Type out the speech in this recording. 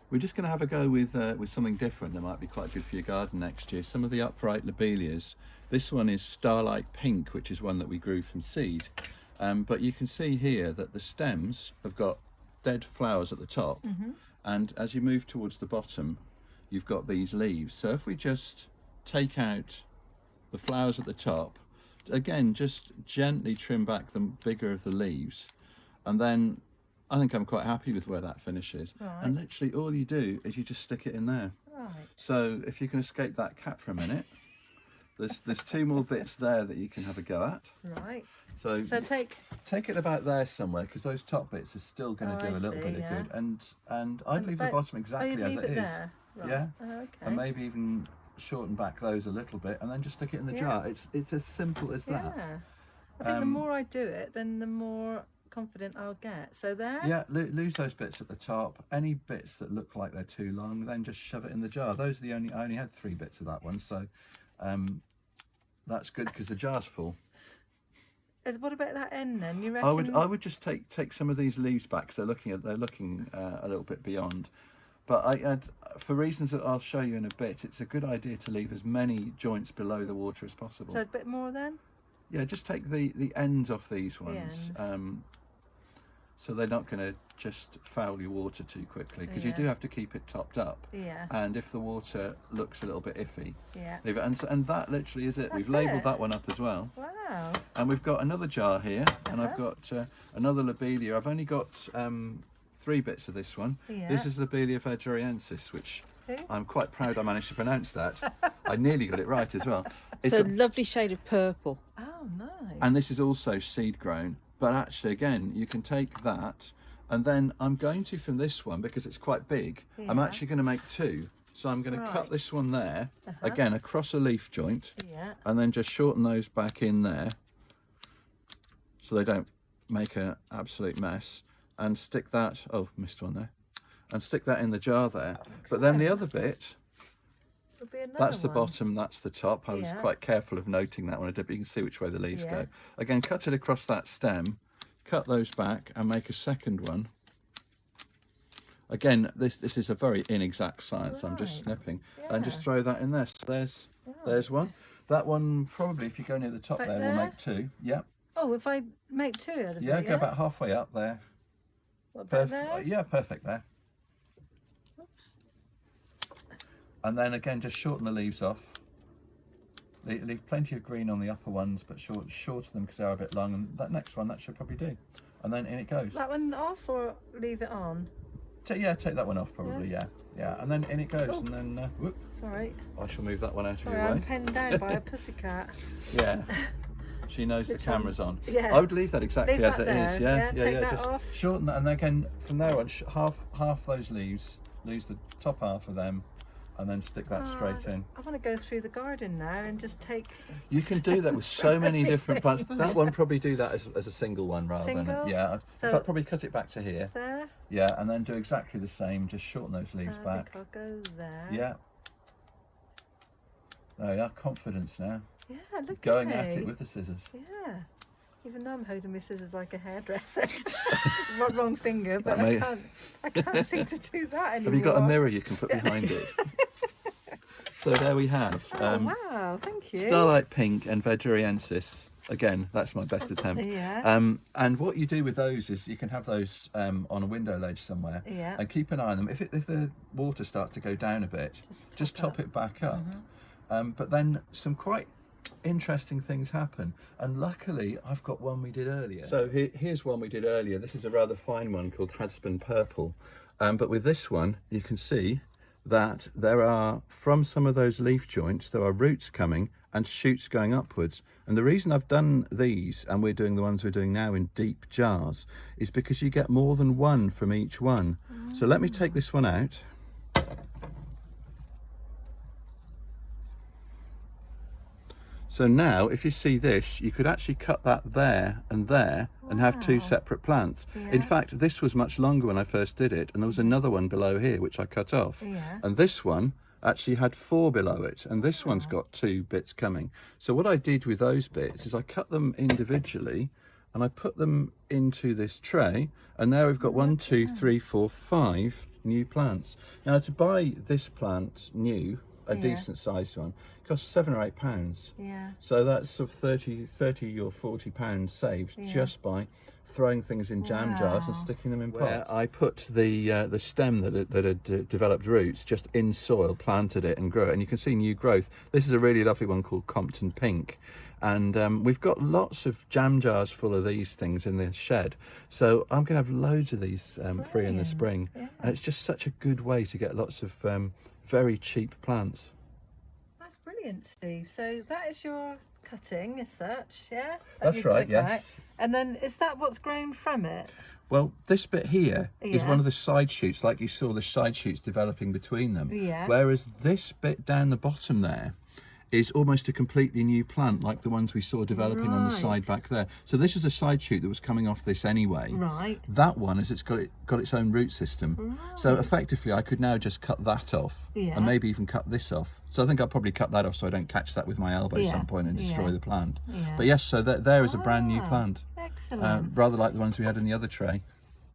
We're just going to have a go with something different that might be quite good for your garden next year. Some of the upright lobelias. This one is Starlight Pink, which is one that we grew from seed. But you can see here that the stems have got dead flowers at the top, and as you move towards the bottom, you've got these leaves. So if we just take out the flowers at the top, again, just gently trim back the bigger of the leaves, and then I think I'm quite happy with where that finishes. Right. And literally all you do is you just stick it in there. Right. So if you can escape that cat for a minute, there's 2 more bits there that you can have a go at. Right. So take it about there somewhere, because those top bits are still going to do a little bit of good. And I'd leave the bottom exactly as it is. There. Right. Yeah. Oh, okay. And maybe even shorten back those a little bit, and then just stick it in the jar. It's as simple as that. Yeah. I think the more I do it, then the more confident I'll get. So there. Yeah, lose those bits at the top. Any bits that look like they're too long, then just shove it in the jar. Those are I only had 3 bits of that one, so that's good because the jar's full. What about that end then? You reckon? I would just take some of these leaves back, because they're looking a little bit beyond. But for reasons that I'll show you in a bit, it's a good idea to leave as many joints below the water as possible. So a bit more then? Yeah, just take the ends off these ones, so they're not going to just foul your water too quickly, because you do have to keep it topped up. Yeah. And if the water looks a little bit iffy, leave it. And that literally is it. That's We've labelled that one up as well. Wow. And we've got another jar here, and I've got another lobelia. I've only got 3 bits of this one. Yeah. This is Lobelia vegeriensis, which I'm quite proud I managed to pronounce that. I nearly got it right as well. It's a lovely shade of purple. Oh, nice. And this is also seed grown, but actually again you can take that, and then I'm going to, from this one, because it's quite big, I'm actually going to make 2. So I'm going to cut this one there, again across a leaf joint, and then just shorten those back in there so they don't make an absolute mess, and stick that, missed one there, and stick that in the jar there. But then the other bit, that's the bottom, that's the top. I was quite careful of noting that one, but you can see which way the leaves go. Again, cut it across that stem, cut those back, and make a second one. Again, this is a very inexact science. I'm just snipping, and just throw that in there. So there's one. That one, probably, if you go near the top there, will make 2. Yeah. Oh, if I make 2 out of it, go about halfway up there. What about there? Yeah, perfect there. Oops. And then again, just shorten the leaves off. Leave plenty of green on the upper ones, but shorten them because they are a bit long. And that next one, that should probably do. And then in it goes. That one off or leave it on? Take that one off probably, yeah. And then in it goes, and then, whoop. Sorry. I shall move that one out of your way. I'm penned down by a pussycat. Yeah. She knows the camera's on. Yeah. I would leave that exactly as it is. Yeah. Take that just off. shorten that, and then again from there on, half those leaves, lose the top half of them, and then stick that straight in. I want to go through the garden now and just take. You can do that with so many different plants. That one probably do that as a single one rather than So in fact, probably cut it back to here. There. Yeah, and then do exactly the same. Just shorten those leaves back. I think I'll go there. Yeah. There we are. Confidence now. Yeah, look Going at it with the scissors. Yeah. Even though I'm holding my scissors like a hairdresser. Wrong finger, but I can't seem to do that anymore. Have you got a mirror you can put behind it? So there we have. Wow, thank you. Starlight Pink and vegeriensis. Again, that's my best attempt. Yeah. And what you do with those is you can have those on a window ledge somewhere, and keep an eye on them. If the water starts to go down a bit, just top it back up. But then some quite interesting things happen, and luckily I've got one we did earlier. So here's one we did earlier. This is a rather fine one called Hadspin Purple, but with this one you can see that there are, from some of those leaf joints, there are roots coming and shoots going upwards. And the reason I've done these, and we're doing the ones we're doing now in deep jars, is because you get more than one from each one. So let me take this one out. So now, if you see this, you could actually cut that there and there and have 2 separate plants. In fact, this was much longer when I first did it, and there was another one below here which I cut off. And this one actually had 4 below it, and this one's got 2 bits coming. So what I did with those bits is I cut them individually, and I put them into this tray, and now we've got 1, 2, 3, 4, 5 new plants. Now to buy this plant new, a decent sized one, costs £7 or £8. Yeah. So that's sort of 30 or £40 saved just by throwing things in jam jars and sticking them in pots. I put the stem that had developed roots just in soil, planted it and grew it, and you can see new growth. This is a really lovely one called Compton Pink. And we've got lots of jam jars full of these things in the shed. So I'm going to have loads of these free in the spring. Yeah. And it's just such a good way to get lots of very cheap plants. That's brilliant, Steve. So that is your cutting as such, yeah? That's right, yes. Out. And then is that what's grown from it? Well, this bit here is one of the side shoots, like you saw the side shoots developing between them. Yeah. Whereas this bit down the bottom there is almost a completely new plant, like the ones we saw developing on the side back there. So this is a side shoot that was coming off this anyway. Right. That one is it's got its own root system. Right. So effectively I could now just cut that off and maybe even cut this off. So I think I'll probably cut that off so I don't catch that with my elbow at some point and destroy the plant. Yeah. But yes, so there is a brand new plant. Excellent. Rather like the ones we had in the other tray.